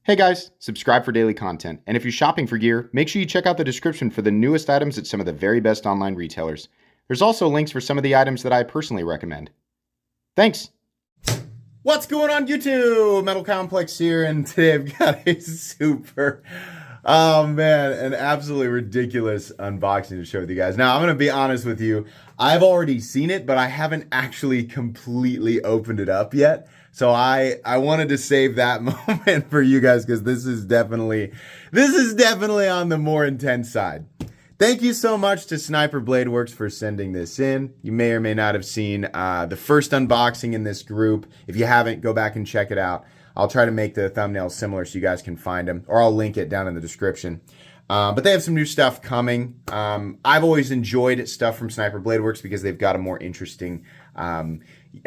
Hey guys, subscribe for daily content. And if you're shopping for gear, make sure you check out the description for the newest items at some of the very best online retailers. There's also links for some of the items that I personally recommend. Thanks! What's going on YouTube? Metal Complex here, and today I've got a an absolutely ridiculous unboxing to share with you guys. Now, I'm going to be honest with you. I've already seen it, but I haven't actually completely opened it up yet. So I wanted to save that moment for you guys because this is definitely on the more intense side. Thank you so much to Sniper Bladeworks for sending this in. You may or may not have seen the first unboxing in this group. If you haven't, go back and check it out. I'll try to make the thumbnails similar so you guys can find them, or I'll link it down in the description. But they have some new stuff coming. I've always enjoyed stuff from Sniper Bladeworks because they've got a more interesting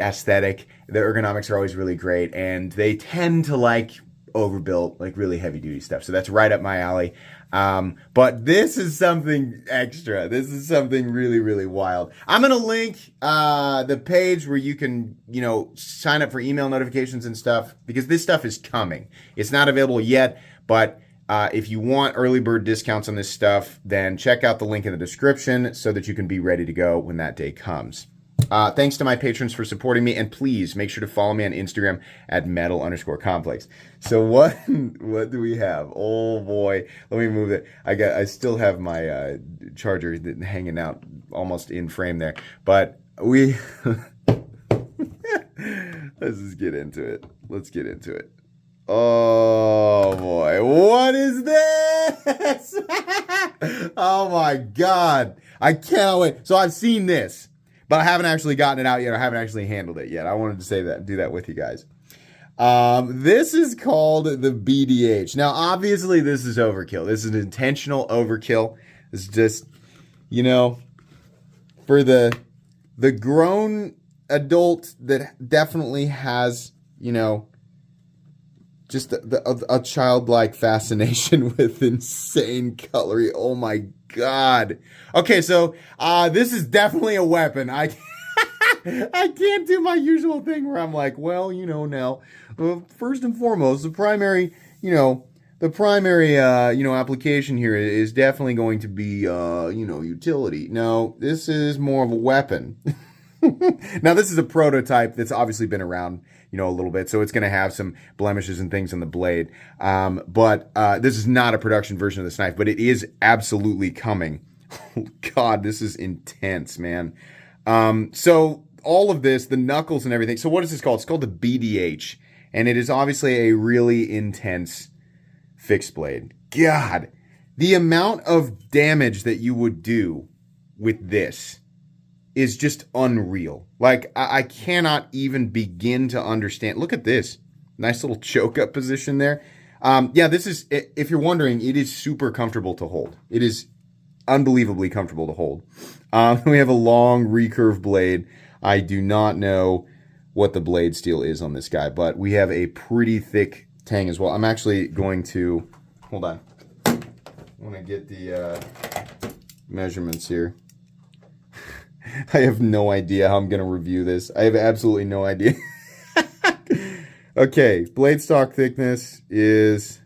aesthetic. The ergonomics are always really great, and they tend to like overbuilt, like really heavy duty stuff. So that's right up my alley. But this is something extra. This is something really, really wild. I'm going to link the page where you can, sign up for email notifications and stuff, because this stuff is coming. It's not available yet, but if you want early bird discounts on this stuff, then check out the link in the description so that you can be ready to go when that day comes. Thanks to my patrons for supporting me, and please make sure to follow me on Instagram at metal_complex. So what do we have? Oh boy, let me move it. I still have my charger hanging out almost in frame there, but we let's just get into it. Let's get into it. Oh boy, what is this? Oh my God, I can't wait. So I've seen this, but I haven't actually gotten it out yet. I haven't actually handled it yet. I wanted to do that with you guys. This is called the BDH. Now, obviously, this is overkill. This is an intentional overkill. This is just, for the grown adult that definitely has, just a childlike fascination with insane coloring. Oh my God. Okay, so this is definitely a weapon. I can't do my usual thing where I'm like, well, now, first and foremost, the primary application here is definitely going to be, utility. No, this is more of a weapon. Now, this is a prototype that's obviously been around, a little bit, so it's going to have some blemishes and things on the blade. But this is not a production version of this knife, but it is absolutely coming. God, this is intense, man. So all of this, the knuckles and everything. So what is this called? It's called the BDH, and it is obviously a really intense fixed blade. God, the amount of damage that you would do with this is just unreal. Like, I cannot even begin to understand. Look at this. Nice little choke up position there. Yeah, this is, if you're wondering, it is super comfortable to hold. It is unbelievably comfortable to hold. We have a long recurve blade. I do not know what the blade steel is on this guy, but we have a pretty thick tang as well. I'm actually going to, hold on. I want to get the measurements here. I have no idea how I'm going to review this. I have absolutely no idea. Okay, blade stock thickness is,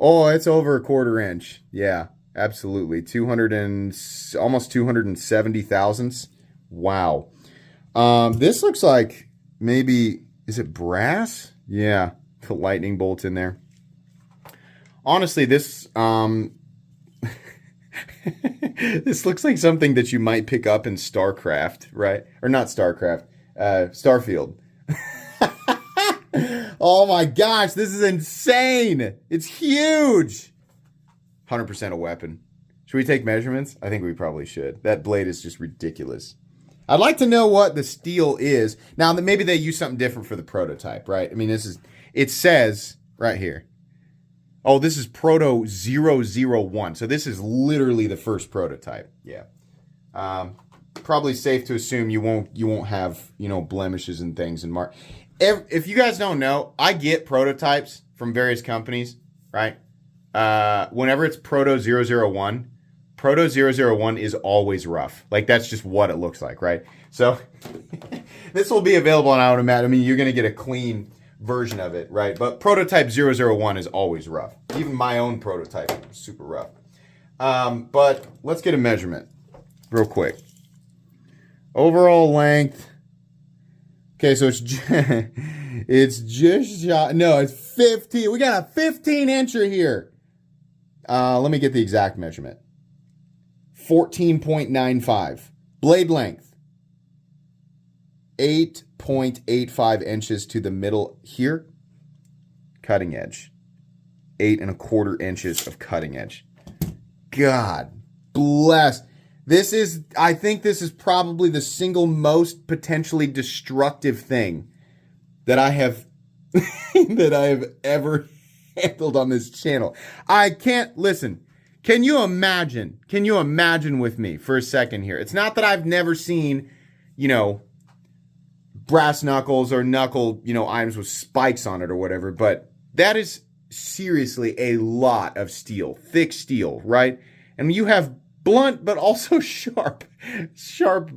it's over 1/4 inch. Yeah, absolutely. Almost 270 thousandths. Wow. This looks like maybe, is it brass? Yeah, the lightning bolt in there. Honestly, this, this looks like something that you might pick up in StarCraft, right? Or not StarCraft, Starfield. Oh my gosh, this is insane. It's huge. 100% a weapon. Should we take measurements? I think we probably should. That blade is just ridiculous. I'd like to know what the steel is. Now, maybe they use something different for the prototype, right? I mean, it says right here. Oh, this is Proto 001. So this is literally the first prototype. Yeah. Probably safe to assume you won't have, blemishes and things and mark. If you guys don't know, I get prototypes from various companies, right? Whenever it's Proto 001, Proto 001 is always rough. Like, that's just what it looks like, right? So this will be available on Automat. I mean, you're going to get a clean version of it, right? But prototype 001 is always rough. Even my own prototype is super rough. But let's get a measurement real quick. Overall length. Okay, so it's just shot. No, it's 15. We got a 15 incher here. Let me get the exact measurement. 14.95. Blade length. 8.85 inches to the middle here. Cutting edge. 8.25 inches of cutting edge. God bless. I think this is probably the single most potentially destructive thing that I have ever handled on this channel. I can't listen. Can you imagine with me for a second here? It's not that I've never seen, brass knuckles or knuckle, items with spikes on it or whatever, but that is seriously a lot of steel, thick steel, right? And you have blunt, but also sharp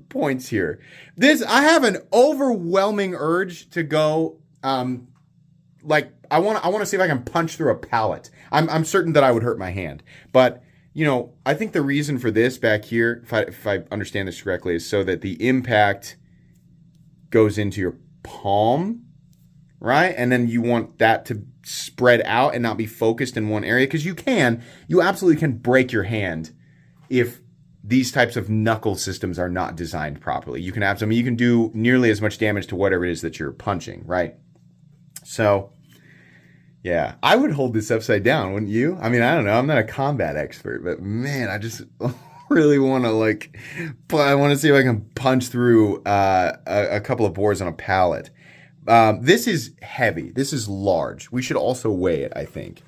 points here. I have an overwhelming urge to go, I want to see if I can punch through a pallet. I'm certain that I would hurt my hand, but I think the reason for this back here, if I understand this correctly, is so that the impact goes into your palm, right? And then you want that to spread out and not be focused in one area, because you absolutely can break your hand if these types of knuckle systems are not designed properly. You can do nearly as much damage to whatever it is that you're punching, right? So, yeah, I would hold this upside down, wouldn't you? I mean, I don't know. I'm not a combat expert, but man, I just really want to I want to see if I can punch through a couple of boards on a pallet. This is heavy. This is large. We should also weigh it, I think.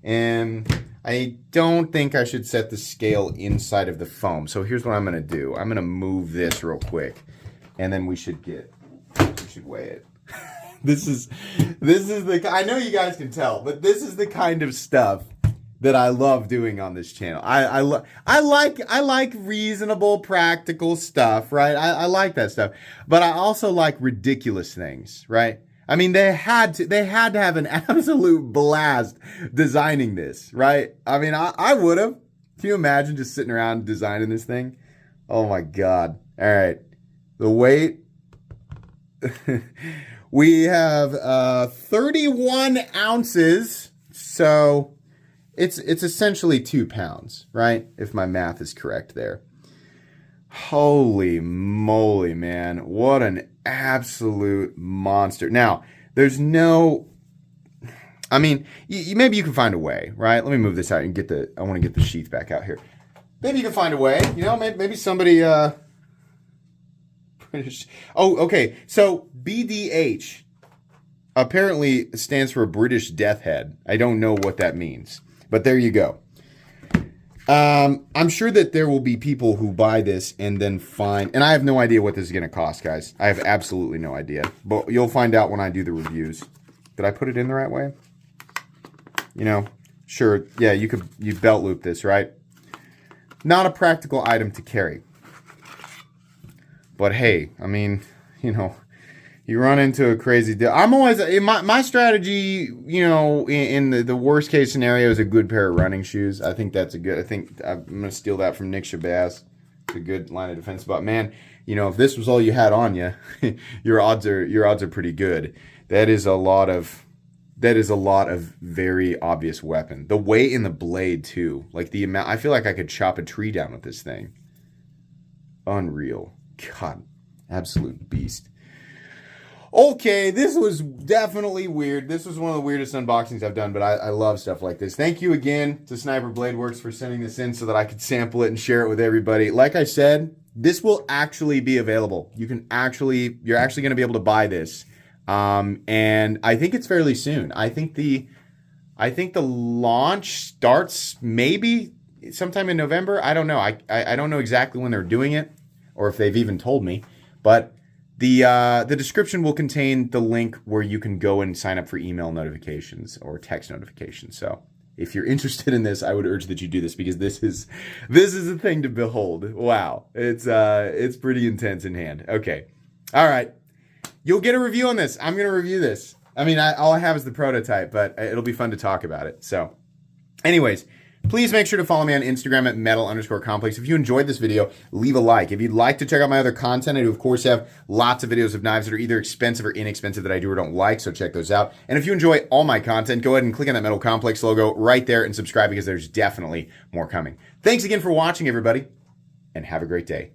And I don't think I should set the scale inside of the foam. So here's what I'm going to do. I'm going to move this real quick, and then we should weigh it. This is I know you guys can tell, but this is the kind of stuff that I love doing on this channel. I like reasonable, practical stuff, right? I like that stuff, but I also like ridiculous things, right? I mean, they had to have an absolute blast designing this, right? I mean, I would have. Can you imagine just sitting around designing this thing? Oh my God. All right. The weight. We have 31 ounces. So it's essentially 2 pounds, right? If my math is correct there. Holy moly, man. What an absolute monster. Now, there's no... I mean, maybe you can find a way, right? Let me move this out and I want to get the sheath back out here. Maybe you can find a way. Maybe somebody... Oh, okay. So, BDH apparently stands for British Death Head. I don't know what that means. But there you go. I'm sure that there will be people who buy this and then and I have no idea what this is going to cost, guys. I have absolutely no idea. But you'll find out when I do the reviews. Did I put it in the right way? Sure. Yeah, you belt loop this, right? Not a practical item to carry. But hey, I mean, you run into a crazy deal. I'm always, my strategy, in the worst case scenario is a good pair of running shoes. I think I'm going to steal that from Nick Shabazz. It's a good line of defense. But man, if this was all you had on you, your odds are pretty good. That is a lot of very obvious weapon. The weight in the blade too. Like the amount, I feel like I could chop a tree down with this thing. Unreal. God, absolute beast. Okay, this was definitely weird. This was one of the weirdest unboxings I've done, but I love stuff like this. Thank you again to Sniper Bladeworks for sending this in so that I could sample it and share it with everybody. Like I said, this will actually be available. You're actually going to be able to buy this. And I think it's fairly soon. I think the launch starts maybe sometime in November. I don't know. I don't know exactly when they're doing it or if they've even told me, but the description will contain the link where you can go and sign up for email notifications or text notifications. So if you're interested in this, I would urge that you do this because this is a thing to behold. Wow. It's pretty intense in hand. Okay. All right. You'll get a review on this. I'm going to review this. I mean, all I have is the prototype, but it'll be fun to talk about it. So, anyways, please make sure to follow me on Instagram at metal_complex. If you enjoyed this video, leave a like. If you'd like to check out my other content, I do, of course, have lots of videos of knives that are either expensive or inexpensive that I do or don't like, so check those out. And if you enjoy all my content, go ahead and click on that Metal Complex logo right there and subscribe because there's definitely more coming. Thanks again for watching, everybody, and have a great day.